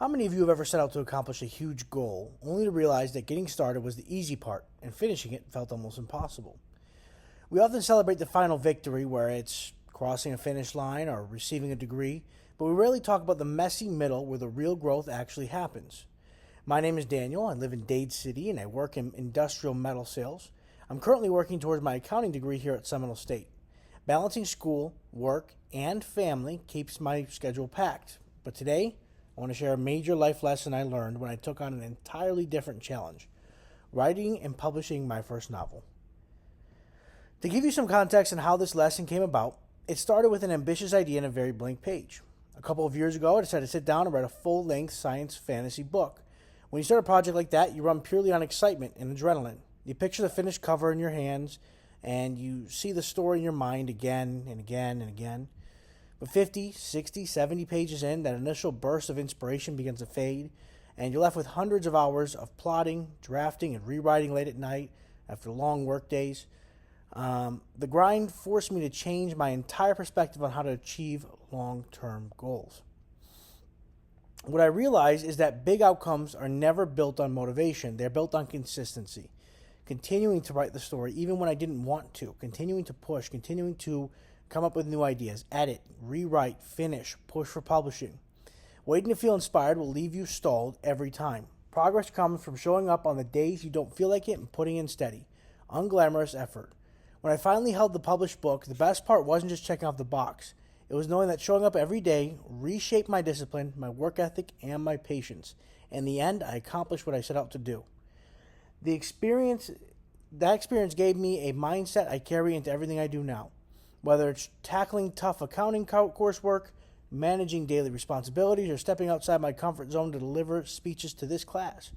How many of you have ever set out to accomplish a huge goal, only to realize that getting started was the easy part and finishing it felt almost impossible? We often celebrate the final victory, where it's crossing a finish line or receiving a degree, but we rarely talk about the messy middle where the real growth actually happens. My name is Daniel. I live in Dade City and I work in industrial metal sales. I'm currently working towards my accounting degree here at Seminole State. Balancing school, work, and family keeps my schedule packed. But today, I want to share a major life lesson I learned when I took on an entirely different challenge: writing and publishing my first novel. To give you some context on how this lesson came about, it started with an ambitious idea and a very blank page. A couple of years ago, I decided to sit down and write a full-length science fantasy book. When you start a project like that, you run purely on excitement and adrenaline. You picture the finished cover in your hands, and you see the story in your mind again and again and again. But 50, 60, 70 pages in, that initial burst of inspiration begins to fade, and you're left with hundreds of hours of plotting, drafting, and rewriting late at night after long work days. The grind forced me to change my entire perspective on how to achieve long-term goals. What I realized is that big outcomes are never built on motivation. They're built on consistency. Continuing to write the story even when I didn't want to, continuing to push, continuing to come up with new ideas, edit, rewrite, finish, push for publishing. Waiting to feel inspired will leave you stalled every time. Progress comes from showing up on the days you don't feel like it and putting in steady, unglamorous effort. When I finally held the published book, the best part wasn't just checking off the box. It was knowing that showing up every day reshaped my discipline, my work ethic, and my patience. In the end, I accomplished what I set out to do. That experience gave me a mindset I carry into everything I do now. Whether it's tackling tough accounting coursework, managing daily responsibilities, or stepping outside my comfort zone to deliver speeches to this class,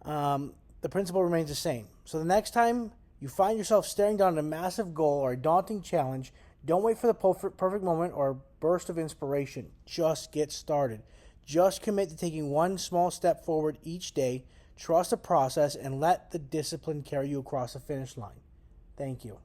the principle remains the same. So the next time you find yourself staring down a massive goal or a daunting challenge, don't wait for the perfect moment or burst of inspiration. Just get started. Just commit to taking one small step forward each day. Trust the process and let the discipline carry you across the finish line. Thank you.